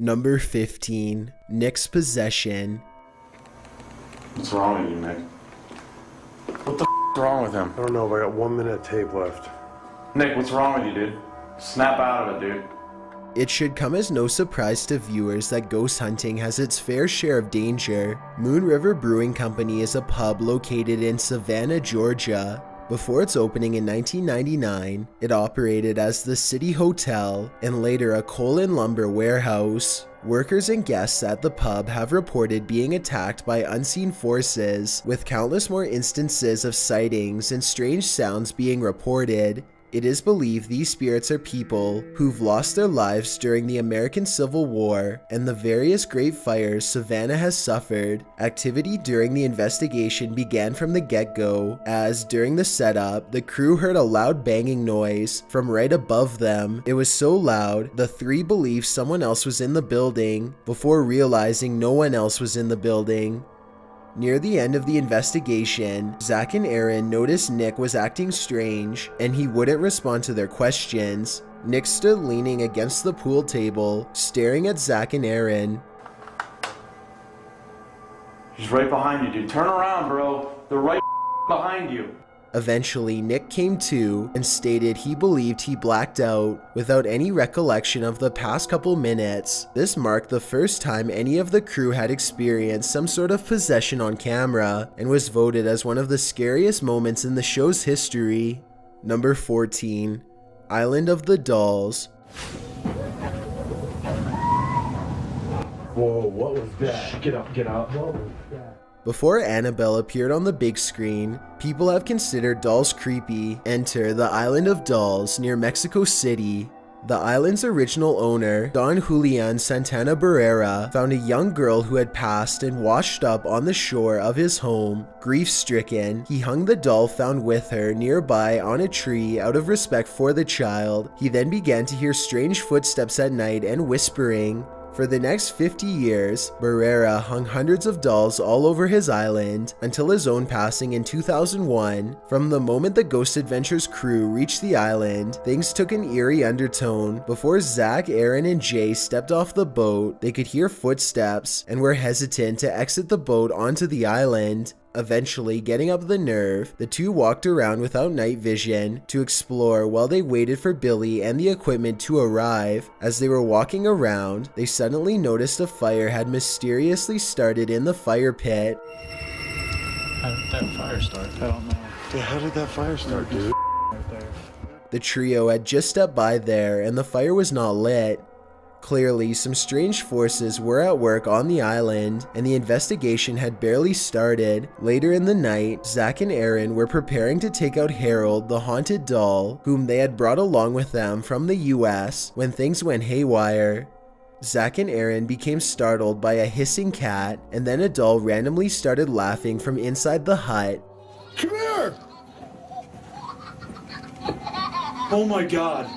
Number 15. Nick's possession. What's wrong with you, Nick? What the is wrong with him? I don't know, but I got 1 minute of tape left. Nick, what's wrong with you, dude? Snap out of it, dude. It should come as no surprise to viewers that ghost hunting has its fair share of danger. Moon River Brewing Company is a pub located in Savannah, Georgia. Before its opening in 1999, it operated as the City Hotel and later a coal and lumber warehouse. Workers and guests at the pub have reported being attacked by unseen forces, with countless more instances of sightings and strange sounds being reported. It is believed these spirits are people who've lost their lives during the American Civil War and the various great fires Savannah has suffered. Activity during the investigation began from the get-go, as during the setup, the crew heard a loud banging noise from right above them. It was so loud, the three believed someone else was in the building, before realizing no one else was in the building. Near the end of the investigation, Zach and Aaron noticed Nick was acting strange, and he wouldn't respond to their questions. Nick stood leaning against the pool table, staring at Zach and Aaron. He's right behind you, dude. Turn around, bro. They're right behind you. Eventually, Nick came to and stated he believed he blacked out without any recollection of the past couple minutes. This marked the first time any of the crew had experienced some sort of possession on camera and was voted as one of the scariest moments in the show's history. Number 14. Island of the Dolls. Whoa, what was that? Get up, get out. What was that? Before Annabelle appeared on the big screen, people have considered dolls creepy. Enter the Island of Dolls near Mexico City. The island's original owner, Don Julian Santana Barrera, found a young girl who had passed and washed up on the shore of his home. Grief-stricken, he hung the doll found with her nearby on a tree out of respect for the child. He then began to hear strange footsteps at night and whispering. For the next 50 years, Barrera hung hundreds of dolls all over his island until his own passing in 2001. From the moment the Ghost Adventures crew reached the island, things took an eerie undertone. Before Zach, Aaron, and Jay stepped off the boat, they could hear footsteps and were hesitant to exit the boat onto the island. Eventually, getting up the nerve, the two walked around without night vision to explore while they waited for Billy and the equipment to arrive. As they were walking around, they suddenly noticed a fire had mysteriously started in the fire pit. How did that fire start? I don't know. Yeah, how did that fire start, dude? Right there. The trio had just stepped by there and the fire was not lit. Clearly, some strange forces were at work on the island, and the investigation had barely started. Later in the night, Zach and Aaron were preparing to take out Harold, the haunted doll, whom they had brought along with them from the US, when things went haywire. Zach and Aaron became startled by a hissing cat, and then a doll randomly started laughing from inside the hut. Come here! Oh my god.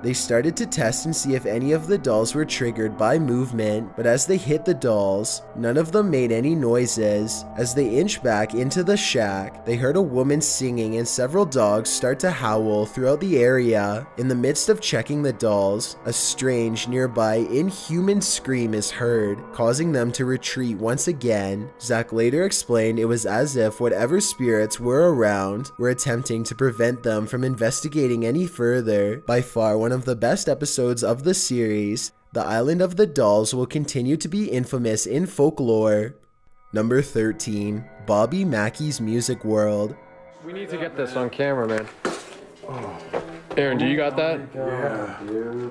They started to test and see if any of the dolls were triggered by movement, but as they hit the dolls, none of them made any noises. As they inched back into the shack, they heard a woman singing and several dogs start to howl throughout the area. In the midst of checking the dolls, a strange, nearby, inhuman scream is heard, causing them to retreat once again. Zach later explained it was as if whatever spirits were around were attempting to prevent them from investigating any further. By far one of the best episodes of the series, the Island of the Dolls will continue to be infamous in folklore. Number 13. Bobby Mackey's Music World. We need to get this on camera, man. Aaron, do you got that? Yeah, dude.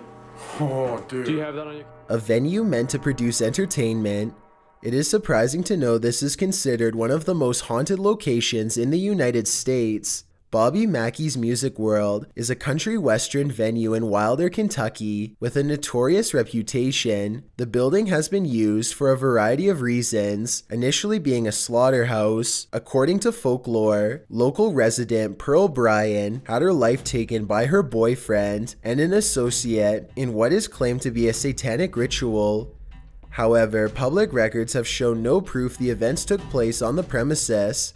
Oh, dude. Do you have that on your... A venue meant to produce entertainment. It is surprising to know this is considered one of the most haunted locations in the United States. Bobby Mackey's Music World is a country western venue in Wilder, Kentucky, with a notorious reputation. The building has been used for a variety of reasons, initially being a slaughterhouse. According to folklore, local resident Pearl Bryan had her life taken by her boyfriend and an associate in what is claimed to be a satanic ritual. However, public records have shown no proof the events took place on the premises.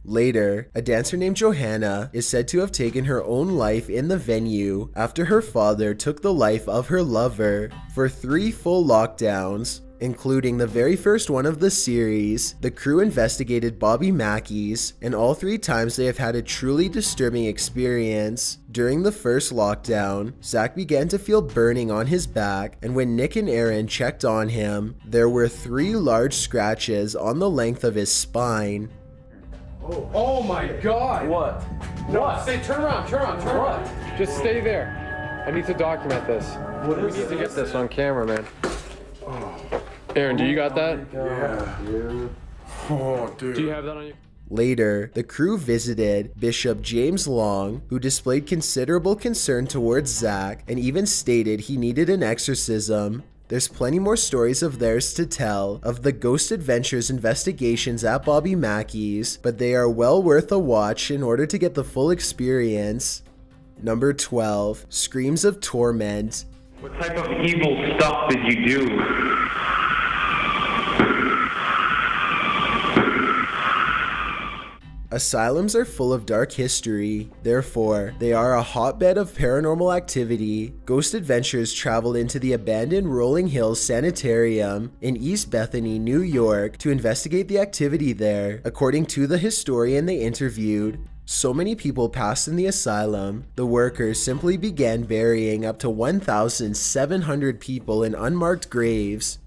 Later, a dancer named Johanna is said to have taken her own life in the venue after her father took the life of her lover. For 3 full lockdowns, including the very first one of the series, the crew investigated Bobby Mackey's, and all 3 times they have had a truly disturbing experience. During the first lockdown, Zach began to feel burning on his back, and when Nick and Aaron checked on him, there were 3 large scratches on the length of his spine. Oh my God! What? No, What? stay, turn around. Just stay there. I need to document this. We need to get this on camera, man. Aaron, do you got that? Yeah. Dude. Oh, dude. Do you have that on you? Later, the crew visited Bishop James Long, who displayed considerable concern towards Zach and even stated he needed an exorcism. There's plenty more stories of theirs to tell of the Ghost Adventures investigations at Bobby Mackey's, but they are well worth a watch in order to get the full experience. Number 12, Screams of Torment. What type of evil stuff did you do? Asylums are full of dark history, therefore, they are a hotbed of paranormal activity. Ghost Adventures traveled into the abandoned Rolling Hills Sanitarium in East Bethany, New York to investigate the activity there. According to the historian they interviewed, so many people passed in the asylum, the workers simply began burying up to 1,700 people in unmarked graves.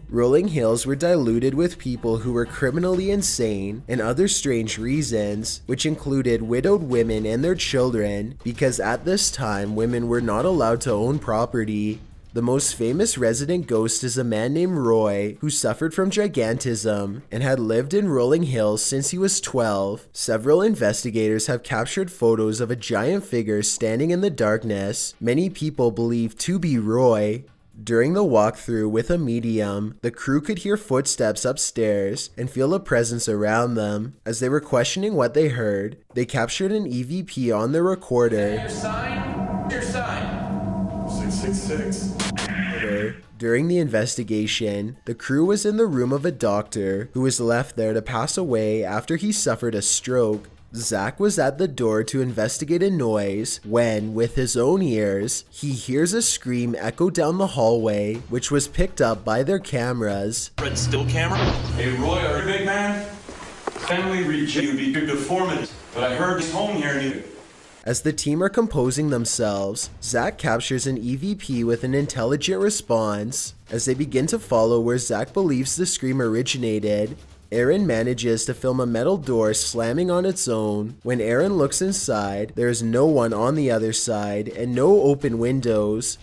Rolling Hills were diluted with people who were criminally insane and other strange reasons, which included widowed women and their children, because at this time women were not allowed to own property. The most famous resident ghost is a man named Roy, who suffered from gigantism and had lived in Rolling Hills since he was 12. Several investigators have captured photos of a giant figure standing in the darkness, many people believe to be Roy. During the walkthrough with a medium, the crew could hear footsteps upstairs and feel a presence around them. As they were questioning what they heard, they captured an EVP on their recorder. Your sign? Your sign. 666. During the investigation, the crew was in the room of a doctor who was left there to pass away after he suffered a stroke. Zach was at the door to investigate a noise when, with his own ears, he hears a scream echo down the hallway, which was picked up by their cameras. Red still camera? Hey, Roy, are you a big man? Family reach you be good performance, but I heard he's home here and you. As the team are composing themselves, Zach captures an EVP with an intelligent response. As they begin to follow where Zach believes the scream originated, Aaron manages to film a metal door slamming on its own. When Aaron looks inside, there is no one on the other side and no open windows.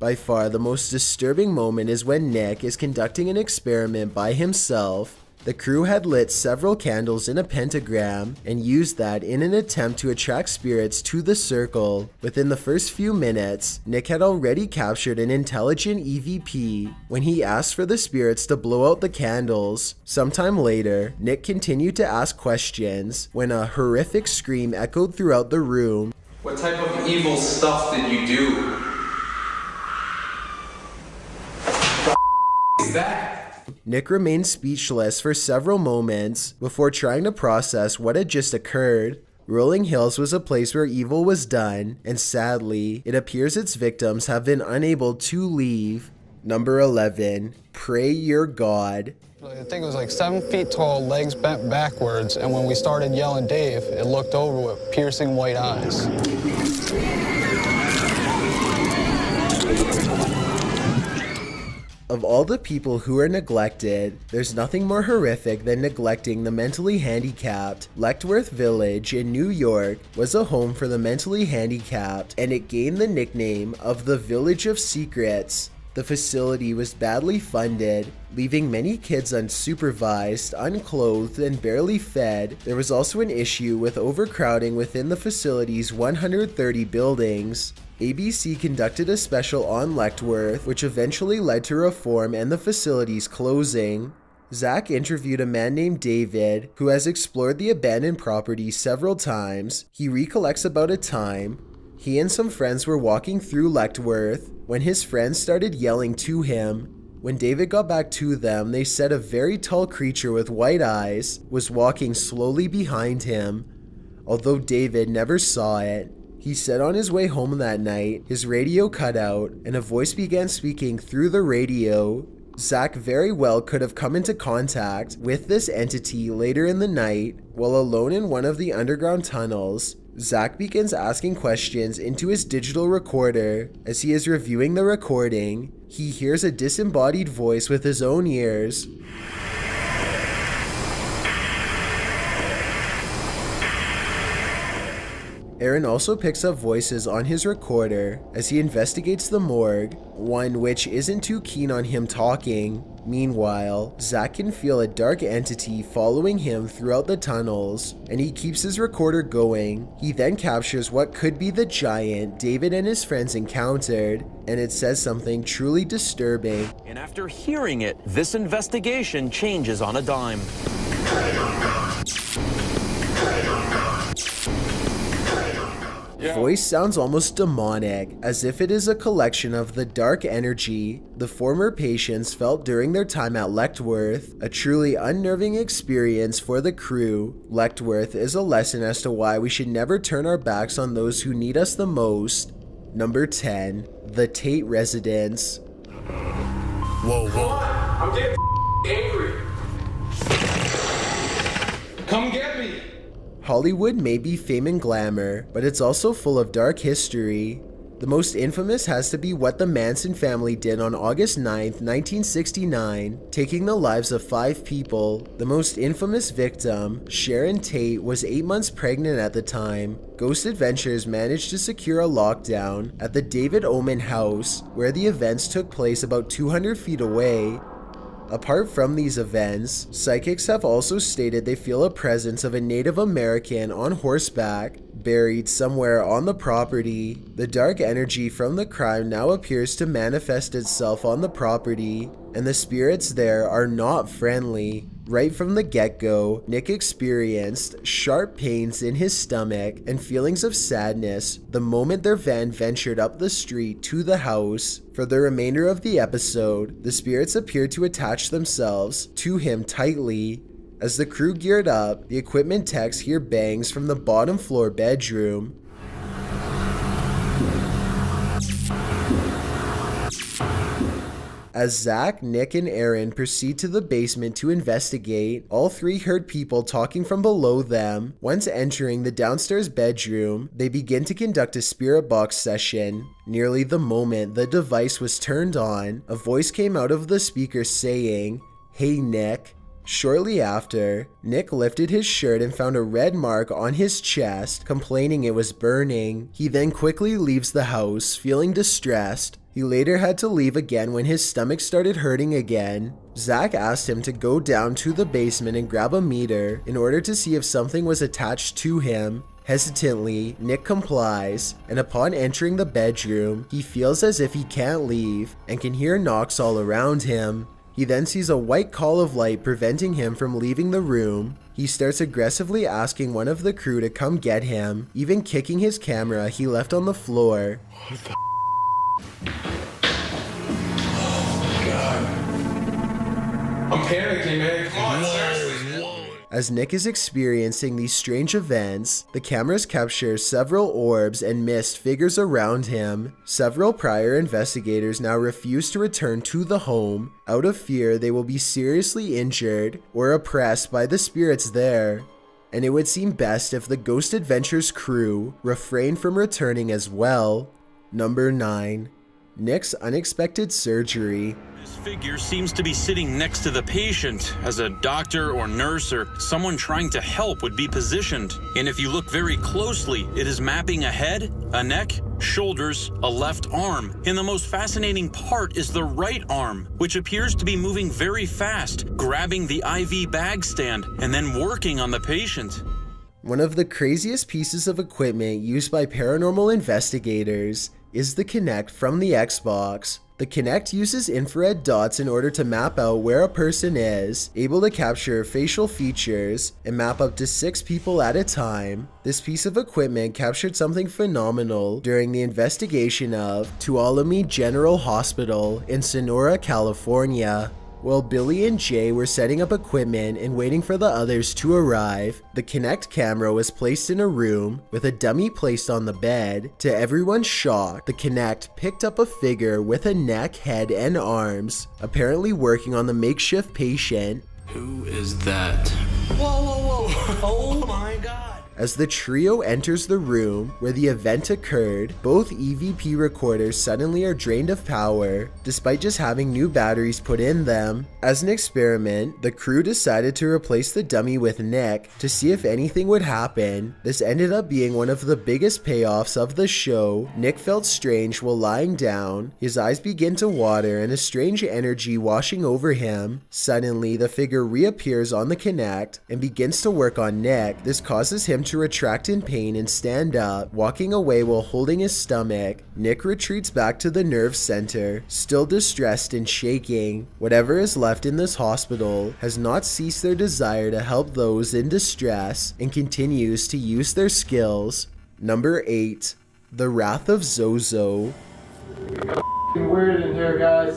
By far the most disturbing moment is when Nick is conducting an experiment by himself. The crew had lit several candles in a pentagram and used that in an attempt to attract spirits to the circle. Within the first few minutes, Nick had already captured an intelligent EVP when he asked for the spirits to blow out the candles. Sometime later, Nick continued to ask questions when a horrific scream echoed throughout the room. What type of evil stuff did you do? What is that? Nick remained speechless for several moments before trying to process what had just occurred. Rolling Hills was a place where evil was done, and sadly, it appears its victims have been unable to leave. Number 11, Pray Your God. The thing was like 7 feet tall, legs bent backwards, and when we started yelling Dave, it looked over with piercing white eyes. Of all the people who are neglected, there's nothing more horrific than neglecting the mentally handicapped. Lechtworth Village in New York was a home for the mentally handicapped, and it gained the nickname of the Village of Secrets. The facility was badly funded, leaving many kids unsupervised, unclothed, and barely fed. There was also an issue with overcrowding within the facility's 130 buildings. ABC conducted a special on Lechtworth, which eventually led to reform and the facility's closing. Zach interviewed a man named David, who has explored the abandoned property several times. He recollects about a time he and some friends were walking through Lechtworth when his friends started yelling to him. When David got back to them, they said a very tall creature with white eyes was walking slowly behind him. Although David never saw it, he said on his way home that night, his radio cut out and a voice began speaking through the radio. Zach very well could have come into contact with this entity later in the night. While alone in one of the underground tunnels, Zach begins asking questions into his digital recorder. As he is reviewing the recording, he hears a disembodied voice with his own ears. Aaron also picks up voices on his recorder as he investigates the morgue, one which isn't too keen on him talking. Meanwhile, Zach can feel a dark entity following him throughout the tunnels, and he keeps his recorder going. He then captures what could be the giant David and his friends encountered, and it says something truly disturbing. And after hearing it, this investigation changes on a dime. Voice sounds almost demonic, as if it is a collection of the dark energy the former patients felt during their time at Lechtworth, a truly unnerving experience for the crew. Lechtworth is a lesson as to why we should never turn our backs on those who need us the most. Number 10. The Tate Residence. Whoa, whoa. I'm getting angry. Come get me. Hollywood may be fame and glamour, but it's also full of dark history. The most infamous has to be what the Manson family did on August 9th, 1969, taking the lives of 5 people. The most infamous victim, Sharon Tate, was 8 months pregnant at the time. Ghost Adventures managed to secure a lockdown at the David Oman house, where the events took place about 200 feet away. Apart from these events, psychics have also stated they feel a presence of a Native American on horseback, buried somewhere on the property. The dark energy from the crime now appears to manifest itself on the property, and the spirits there are not friendly. Right from the get-go, Nick experienced sharp pains in his stomach and feelings of sadness the moment their van ventured up the street to the house. For the remainder of the episode, the spirits appeared to attach themselves to him tightly. As the crew geared up, the equipment techs hear bangs from the bottom floor bedroom. As Zach, Nick, and Aaron proceed to the basement to investigate, all 3 heard people talking from below them. Once entering the downstairs bedroom, they begin to conduct a spirit box session. Nearly the moment the device was turned on, a voice came out of the speaker saying, "Hey Nick." Shortly after, Nick lifted his shirt and found a red mark on his chest, complaining it was burning. He then quickly leaves the house, feeling distressed. He later had to leave again when his stomach started hurting again. Zach asked him to go down to the basement and grab a meter in order to see if something was attached to him. Hesitantly, Nick complies, and upon entering the bedroom, he feels as if he can't leave and can hear knocks all around him. He then sees a white call of light preventing him from leaving the room. He starts aggressively asking one of the crew to come get him, even kicking his camera he left on the floor. What the I'm panicking, man. Come on, seriously. As Nick is experiencing these strange events, the cameras capture several orbs and mist figures around him. Several prior investigators now refuse to return to the home, out of fear they will be seriously injured or oppressed by the spirits there. And it would seem best if the Ghost Adventures crew refrained from returning as well. Number 9. Nick's unexpected surgery. This figure seems to be sitting next to the patient, as a doctor or nurse or someone trying to help would be positioned. And if you look very closely, it is mapping a head, a neck, shoulders, a left arm. And the most fascinating part is the right arm, which appears to be moving very fast, grabbing the IV bag stand and then working on the patient. One of the craziest pieces of equipment used by paranormal investigators is the Kinect from the Xbox. The Kinect uses infrared dots in order to map out where a person is, able to capture facial features, and map up to 6 people at a time. This piece of equipment captured something phenomenal during the investigation of Tuolumne General Hospital in Sonora, California. While Billy and Jay were setting up equipment and waiting for the others to arrive, the Kinect camera was placed in a room with a dummy placed on the bed. To everyone's shock, the Kinect picked up a figure with a neck, head, and arms, apparently working on the makeshift patient. Who is that? Whoa. Oh my god. As the trio enters the room where the event occurred, both EVP recorders suddenly are drained of power, despite just having new batteries put in them. As an experiment, the crew decided to replace the dummy with Nick to see if anything would happen. This ended up being one of the biggest payoffs of the show. Nick felt strange while lying down, his eyes begin to water and a strange energy washing over him. Suddenly, the figure reappears on the Kinect and begins to work on Nick. This causes him to retract in pain and stand up, walking away while holding his stomach. Nick retreats back to the nerve center, still distressed and shaking. Whatever is left in this hospital has not ceased their desire to help those in distress and continues to use their skills. Number 8. The Wrath of Zozo. Weird in here, guys.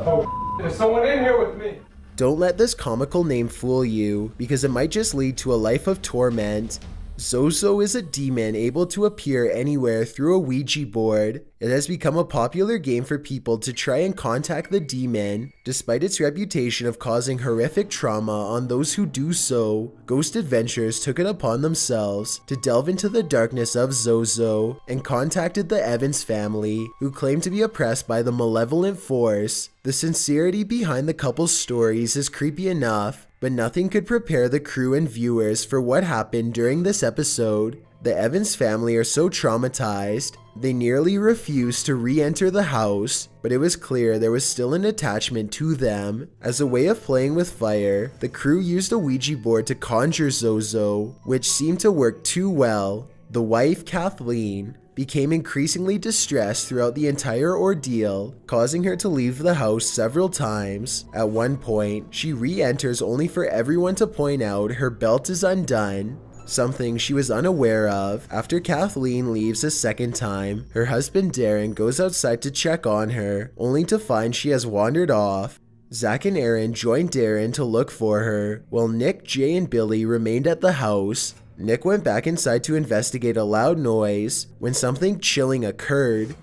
Oh, there's someone in here with me. Don't let this comical name fool you, because it might just lead to a life of torment. Zozo is a demon able to appear anywhere through a Ouija board. It has become a popular game for people to try and contact the demon, despite its reputation of causing horrific trauma on those who do so. Ghost Adventures took it upon themselves to delve into the darkness of Zozo and contacted the Evans family, who claimed to be oppressed by the malevolent force. The sincerity behind the couple's stories is creepy enough, but nothing could prepare the crew and viewers for what happened during this episode. The Evans family are so traumatized, they nearly refused to re-enter the house, but it was clear there was still an attachment to them. As a way of playing with fire, the crew used a Ouija board to conjure Zozo, which seemed to work too well. The wife, Kathleen, became increasingly distressed throughout the entire ordeal, causing her to leave the house several times. At one point, she re-enters only for everyone to point out her belt is undone, something she was unaware of. After Kathleen leaves a second time, her husband Darren goes outside to check on her, only to find she has wandered off. Zach and Aaron joined Darren to look for her, while Nick, Jay, and Billy remained at the house. Nick went back inside to investigate a loud noise when something chilling occurred.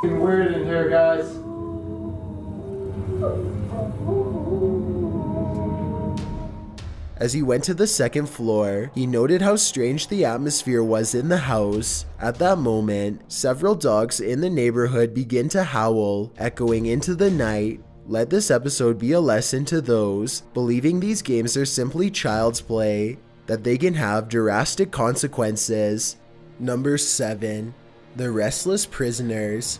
Weird in here, guys. As he went to the second floor, he noted how strange the atmosphere was in the house. At that moment, several dogs in the neighborhood begin to howl, echoing into the night. Let this episode be a lesson to those believing these games are simply child's play, that they can have drastic consequences. Number 7. The Restless Prisoners.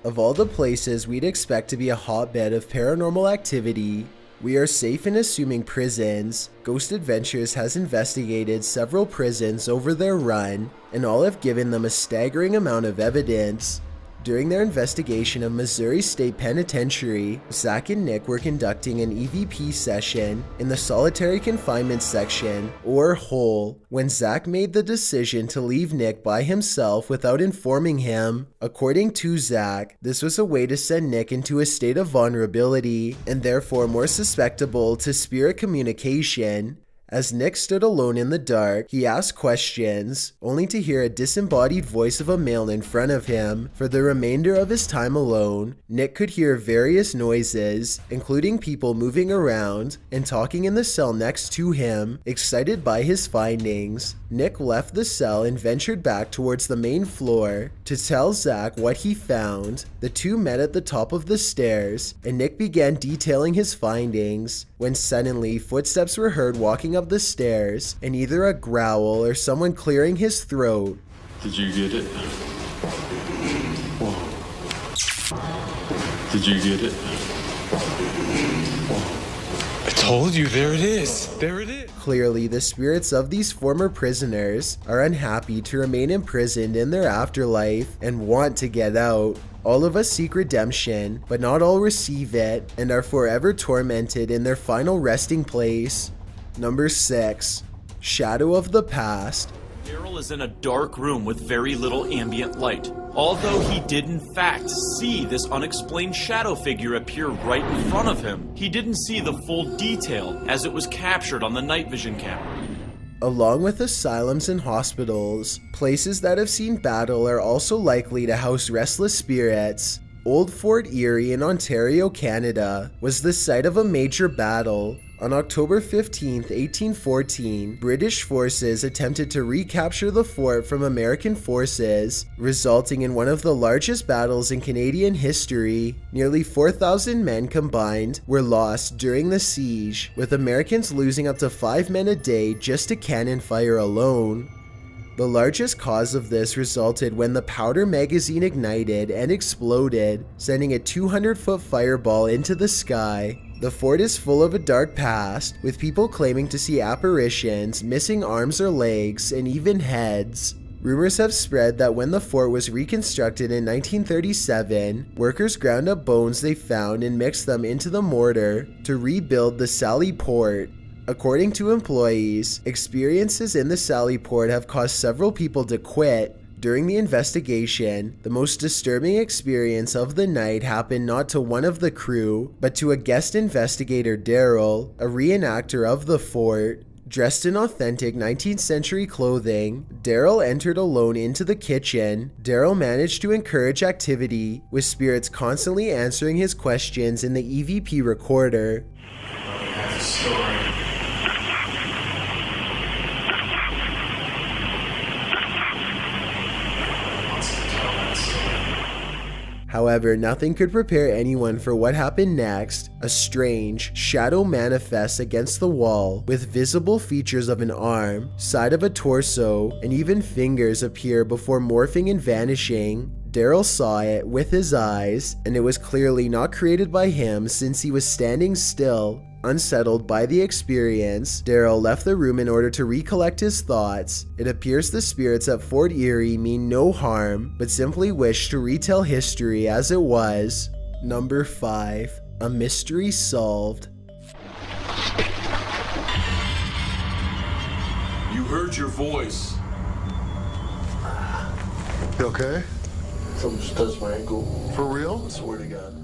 Of all the places we'd expect to be a hotbed of paranormal activity, we are safe in assuming prisons. Ghost Adventures has investigated several prisons over their run, and all have given them a staggering amount of evidence. During their investigation of Missouri State Penitentiary, Zach and Nick were conducting an EVP session in the solitary confinement section, or hole, when Zach made the decision to leave Nick by himself without informing him. According to Zach, this was a way to send Nick into a state of vulnerability, and therefore more susceptible to spirit communication. As Nick stood alone in the dark, he asked questions, only to hear a disembodied voice of a male in front of him. For the remainder of his time alone, Nick could hear various noises, including people moving around and talking in the cell next to him. Excited by his findings, Nick left the cell and ventured back towards the main floor to tell Zach what he found. The two met at the top of the stairs, and Nick began detailing his findings, when suddenly footsteps were heard walking up the stairs, and either a growl or someone clearing his throat. Did you get it? Whoa. Did you get it? Whoa. Told you, there it is. There it is. Clearly, the spirits of these former prisoners are unhappy to remain imprisoned in their afterlife and want to get out. All of us seek redemption, but not all receive it and are forever tormented in their final resting place. Number 6. Shadow of the Past. Daryl is in a dark room with very little ambient light. Although he did in fact see this unexplained shadow figure appear right in front of him, he didn't see the full detail as it was captured on the night vision camera. Along with asylums and hospitals, places that have seen battle are also likely to house restless spirits. Old Fort Erie in Ontario, Canada, was the site of a major battle. On October 15, 1814, British forces attempted to recapture the fort from American forces, resulting in one of the largest battles in Canadian history. Nearly 4,000 men combined were lost during the siege, with Americans losing up to 5 men a day just to cannon fire alone. The largest cause of this resulted when the powder magazine ignited and exploded, sending a 200-foot fireball into the sky. The fort is full of a dark past, with people claiming to see apparitions, missing arms or legs, and even heads. Rumors have spread that when the fort was reconstructed in 1937, workers ground up bones they found and mixed them into the mortar to rebuild the Sally Port. According to employees, experiences in the Sally Port have caused several people to quit. During the investigation, the most disturbing experience of the night happened not to one of the crew, but to a guest investigator, Daryl, a reenactor of the fort. Dressed in authentic 19th century clothing, Daryl entered alone into the kitchen. Daryl managed to encourage activity, with spirits constantly answering his questions in the EVP recorder. That's a story. However, nothing could prepare anyone for what happened next. A strange shadow manifests against the wall, with visible features of an arm, side of a torso, and even fingers appear before morphing and vanishing. Daryl saw it with his eyes, and it was clearly not created by him since he was standing still. Unsettled by the experience, Daryl left the room in order to recollect his thoughts. It appears the spirits at Fort Erie mean no harm, but simply wish to retell history as it was. Number 5. A mystery solved. You heard your voice. You okay? Someone just touched my ankle. For real? I swear to God.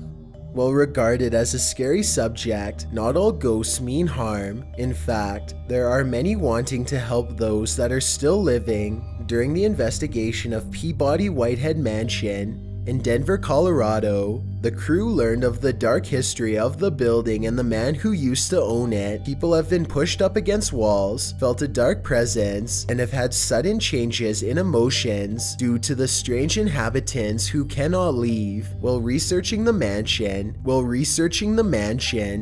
While regarded as a scary subject, not all ghosts mean harm. In fact, there are many wanting to help those that are still living. During the investigation of Peabody Whitehead Mansion in Denver, Colorado, the crew learned of the dark history of the building and the man who used to own it. People have been pushed up against walls, felt a dark presence, and have had sudden changes in emotions due to the strange inhabitants who cannot leave. While researching the mansion,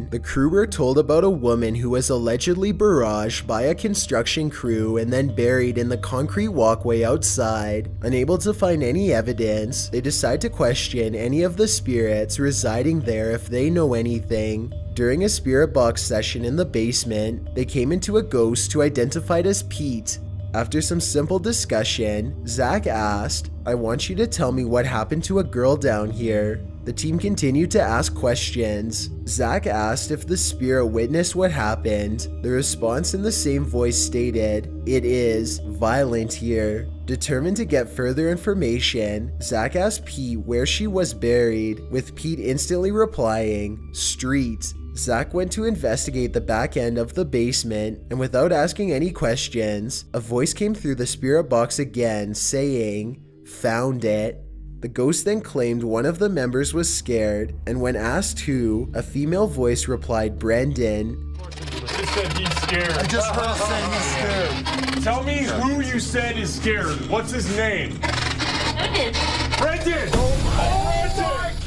the crew were told about a woman who was allegedly barraged by a construction crew and then buried in the concrete walkway outside. Unable to find any evidence, they decide to question any of the spirits residing there if they know anything. During a spirit box session in the basement, they came into a ghost who identified as Pete. After some simple discussion, Zach asked, "I want you to tell me what happened to a girl down here." The team continued to ask questions. Zach asked if the spirit witnessed what happened. The response in the same voice stated, "It is violent here." Determined to get further information, Zach asked Pete where she was buried, with Pete instantly replying, "Street." Zach went to investigate the back end of the basement, and without asking any questions, a voice came through the spirit box again saying, "Found it." The ghost then claimed one of the members was scared, and when asked who, a female voice replied, "Brendan." He said he's scared. I just heard him say he's scared. Tell me who you said is scared. What's his name? Brendan. Brendan! Oh my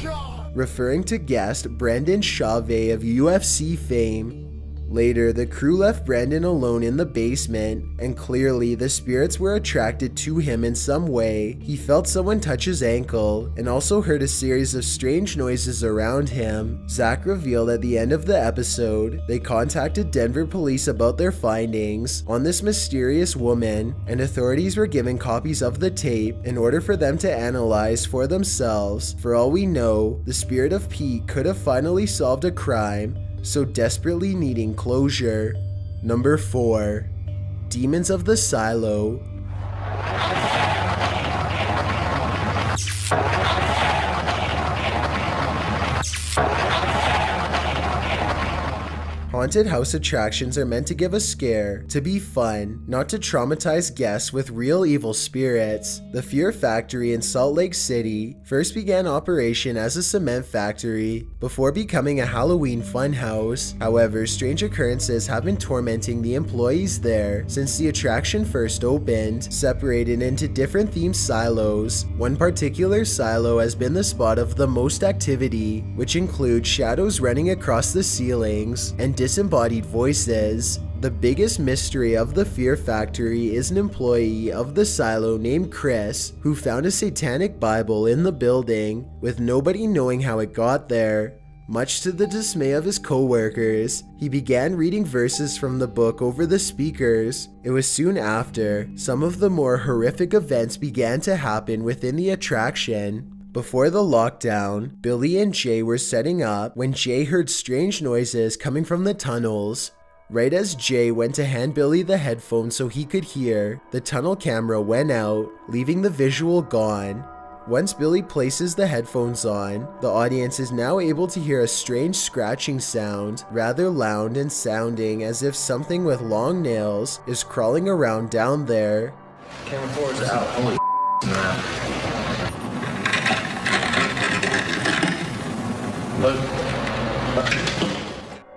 God! Referring to guest Brendan Chauvet of UFC fame. Later, the crew left Brandon alone in the basement, and clearly the spirits were attracted to him in some way. He felt someone touch his ankle, and also heard a series of strange noises around him. Zach revealed at the end of the episode, they contacted Denver police about their findings on this mysterious woman, and authorities were given copies of the tape in order for them to analyze for themselves. For all we know, the spirit of Pete could have finally solved a crime so desperately needing closure. Number 4. Demons of the Silo. Haunted house attractions are meant to give a scare, to be fun, not to traumatize guests with real evil spirits. The Fear Factory in Salt Lake City first began operation as a cement factory before becoming a Halloween funhouse. However, strange occurrences have been tormenting the employees there since the attraction first opened, separated into different themed silos. One particular silo has been the spot of the most activity, which includes shadows running across the ceilings and disembodied voices. The biggest mystery of the Fear Factory is an employee of the silo named Chris, who found a satanic Bible in the building, with nobody knowing how it got there. Much to the dismay of his co-workers, he began reading verses from the book over the speakers. It was soon after some of the more horrific events began to happen within the attraction. Before the lockdown, Billy and Jay were setting up when Jay heard strange noises coming from the tunnels. Right as Jay went to hand Billy the headphones so he could hear, the tunnel camera went out, leaving the visual gone. Once Billy places the headphones on, the audience is now able to hear a strange scratching sound, rather loud and sounding as if something with long nails is crawling around down there. Camera 4 is out. Holy man.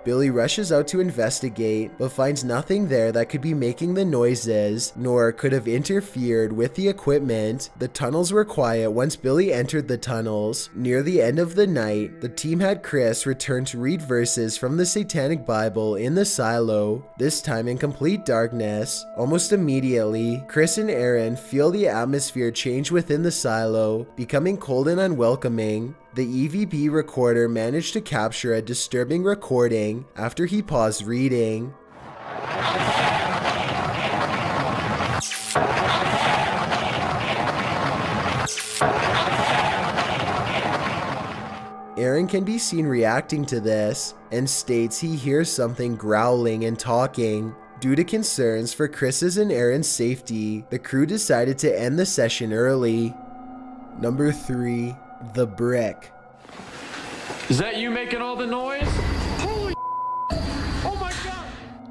Billy rushes out to investigate, but finds nothing there that could be making the noises, nor could have interfered with the equipment. The tunnels were quiet once Billy entered the tunnels. Near the end of the night, the team had Chris return to read verses from the Satanic Bible in the silo, this time in complete darkness. Almost immediately, Chris and Aaron feel the atmosphere change within the silo, becoming cold and unwelcoming. The EVP recorder managed to capture a disturbing recording after he paused reading. Aaron can be seen reacting to this and states he hears something growling and talking. Due to concerns for Chris's and Aaron's safety, the crew decided to end the session early. Number 3. The Brick. Is that you making all the noise? Holy oh my god!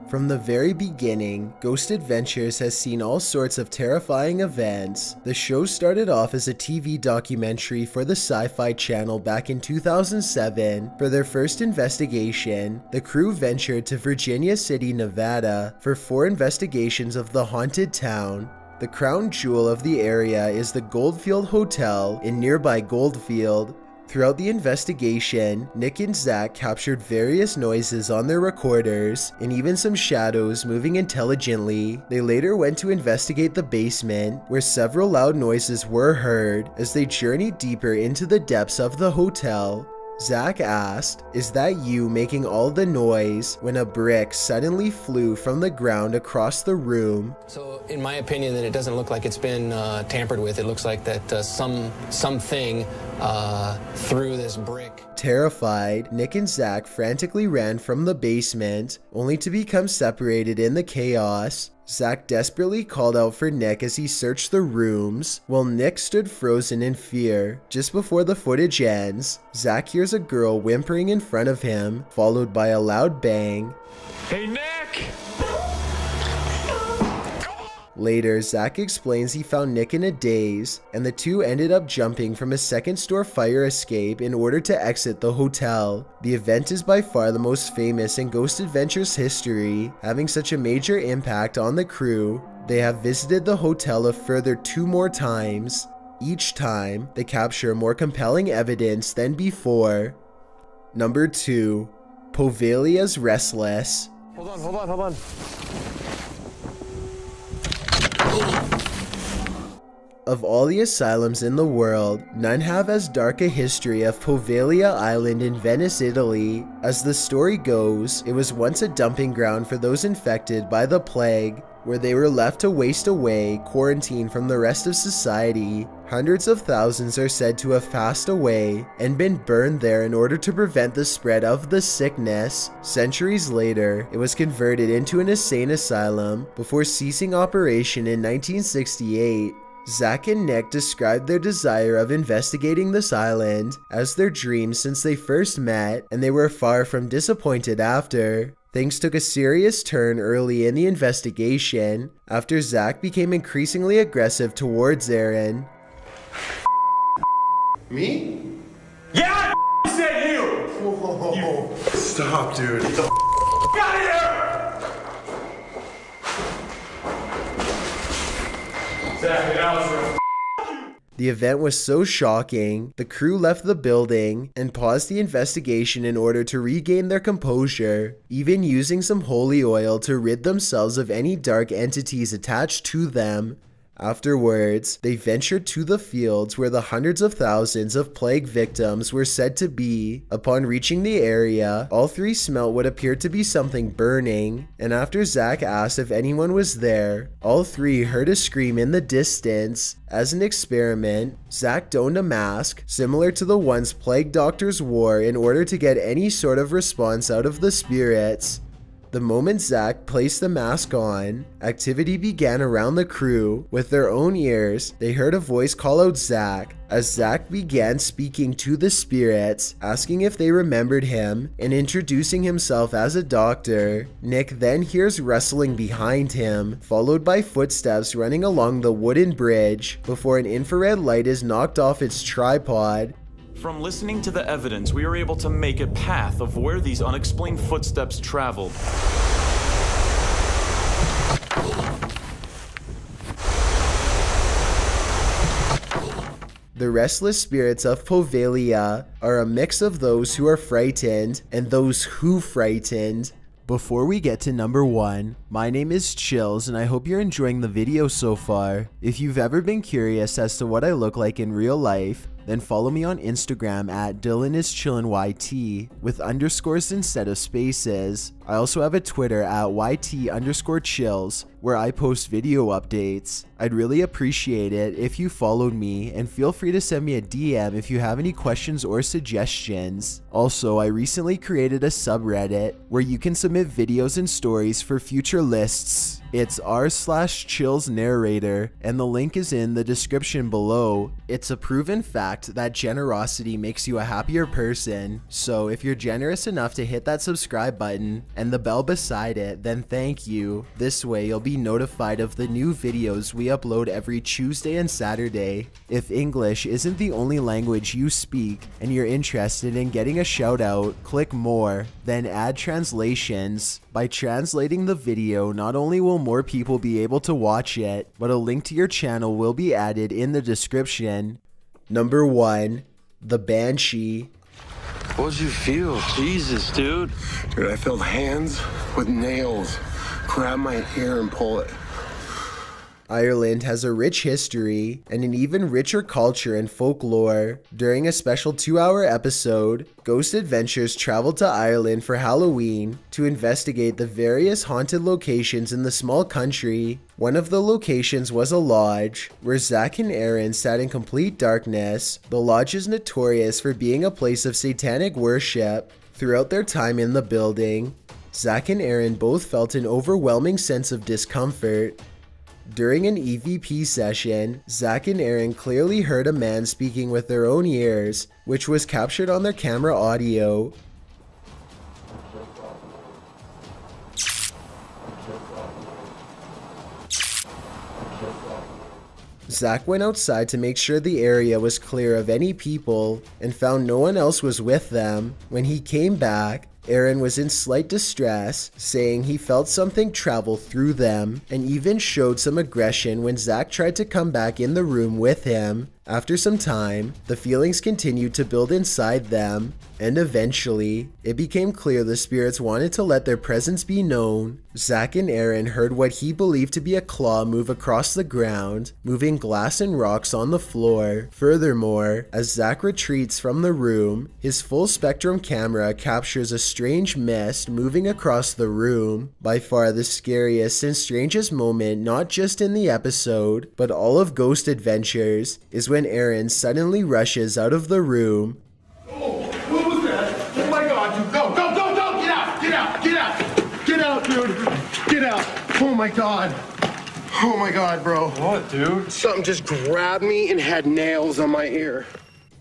From the very beginning, Ghost Adventures has seen all sorts of terrifying events. The show started off as a TV documentary for the Sci-Fi Channel back in 2007. For their first investigation, the crew ventured to Virginia City, Nevada for 4 investigations of the haunted town. The crown jewel of the area is the Goldfield Hotel in nearby Goldfield. Throughout the investigation, Nick and Zach captured various noises on their recorders, and even some shadows moving intelligently. They later went to investigate the basement, where several loud noises were heard as they journeyed deeper into the depths of the hotel. Zach asked, "Is that you making all the noise?" when a brick suddenly flew from the ground across the room. So in my opinion, that it doesn't look like it's been tampered with. It looks like that something threw this brick. Terrified, Nick and Zach frantically ran from the basement, only to become separated in the chaos. Zach desperately called out for Nick as he searched the rooms, while Nick stood frozen in fear. Just before the footage ends, Zach hears a girl whimpering in front of him, followed by a loud bang. Hey, Nick! Later, Zach explains he found Nick in a daze, and the two ended up jumping from a second-store fire escape in order to exit the hotel. The event is by far the most famous in Ghost Adventures history, having such a major impact on the crew. They have visited the hotel a further 2 more times. Each time, they capture more compelling evidence than before. Number 2. Povalia's Restless. Hold on. Of all the asylums in the world, none have as dark a history of Poveglia Island in Venice, Italy. As the story goes, it was once a dumping ground for those infected by the plague, where they were left to waste away, quarantined from the rest of society. Hundreds of thousands are said to have passed away and been burned there in order to prevent the spread of the sickness. Centuries later, it was converted into an insane asylum before ceasing operation in 1968. Zach and Nick described their desire of investigating this island as their dream since they first met, and they were far from disappointed after. Things took a serious turn early in the investigation after Zach became increasingly aggressive towards Aaron. Me? Yeah, I said you! Whoa. Stop, dude. Get the out of here! Zach, get out, bro. The event was so shocking, the crew left the building and paused the investigation in order to regain their composure, even using some holy oil to rid themselves of any dark entities attached to them. Afterwards, they ventured to the fields where the hundreds of thousands of plague victims were said to be. Upon reaching the area, all three smelt what appeared to be something burning, and after Zach asked if anyone was there, all three heard a scream in the distance. As an experiment, Zach donned a mask similar to the ones plague doctors wore in order to get any sort of response out of the spirits. The moment Zach placed the mask on, activity began around the crew. With their own ears, they heard a voice call out Zach, as Zach began speaking to the spirits, asking if they remembered him and introducing himself as a doctor. Nick then hears rustling behind him, followed by footsteps running along the wooden bridge before an infrared light is knocked off its tripod. From listening to the evidence, we are able to make a path of where these unexplained footsteps traveled. The restless spirits of Poveglia are a mix of those who are frightened and those who frightened. Before we get to number 1, my name is Chills and I hope you're enjoying the video so far. If you've ever been curious as to what I look like in real life, then follow me on Instagram at DylanIsChillinYT with underscores instead of spaces. I also have a Twitter at YT_chills where I post video updates. I'd really appreciate it if you followed me, and feel free to send me a DM if you have any questions or suggestions. Also, I recently created a subreddit where you can submit videos and stories for future lists. It's r/chillsnarrator, and the link is in the description below. It's a proven fact that generosity makes you a happier person, so if you're generous enough to hit that subscribe button and the bell beside it, then thank you. This way you'll be notified of the new videos we upload every Tuesday and Saturday. If English isn't the only language you speak and you're interested in getting a shout out, click more, then add translations. By translating the video, not only will more people be able to watch it, but a link to your channel will be added in the description. Number 1, the Banshee. What'd you feel? Jesus, dude. Dude, I felt hands with nails grab my hair and pull it. Ireland has a rich history and an even richer culture and folklore. During a special 2-hour episode, Ghost Adventures traveled to Ireland for Halloween to investigate the various haunted locations in the small country. One of the locations was a lodge, where Zach and Aaron sat in complete darkness. The lodge is notorious for being a place of satanic worship. Throughout their time in the building, Zach and Aaron both felt an overwhelming sense of discomfort. During an EVP session, Zach and Aaron clearly heard a man speaking with their own ears, which was captured on their camera audio. Zach went outside to make sure the area was clear of any people and found no one else was with them. When he came back, Aaron was in slight distress, saying he felt something travel through them, and even showed some aggression when Zach tried to come back in the room with him. After some time, the feelings continued to build inside them, and eventually, it became clear the spirits wanted to let their presence be known. Zach and Aaron heard what he believed to be a claw move across the ground, moving glass and rocks on the floor. Furthermore, as Zach retreats from the room, his full spectrum camera captures a strange mist moving across the room. By far the scariest and strangest moment, not just in the episode, but all of Ghost Adventures, is when Aaron suddenly rushes out of the room. Oh, what was that? Oh my God, dude, go, go, go, go, get out, get out, get out, get out, dude, get out. Oh my God. Oh my God, bro. What, dude? Something just grabbed me and had nails on my ear.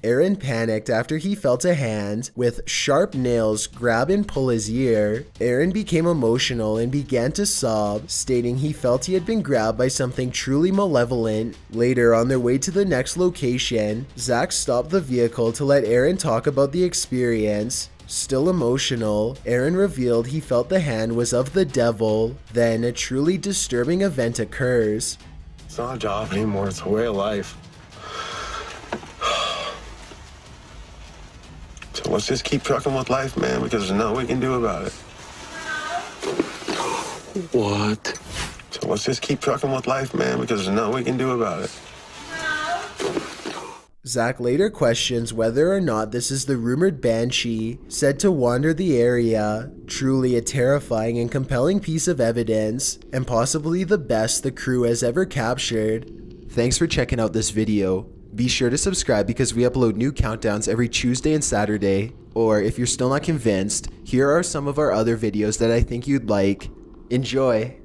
Aaron panicked after he felt a hand with sharp nails grab and pull his ear. Aaron became emotional and began to sob, stating he felt he had been grabbed by something truly malevolent. Later, on their way to the next location, Zach stopped the vehicle to let Aaron talk about the experience. Still emotional, Aaron revealed he felt the hand was of the devil. Then a truly disturbing event occurs. It's not a job anymore, it's a way of life. So let's just keep trucking with life, man, because there's nothing we can do about it. What? So let's just keep trucking with life, man, because there's nothing we can do about it. Zach later questions whether or not this is the rumored banshee said to wander the area. Truly a terrifying and compelling piece of evidence, and possibly the best the crew has ever captured. Thanks for checking out this video. Be sure to subscribe because we upload new countdowns every Tuesday and Saturday. Or if you're still not convinced, here are some of our other videos that I think you'd like. Enjoy!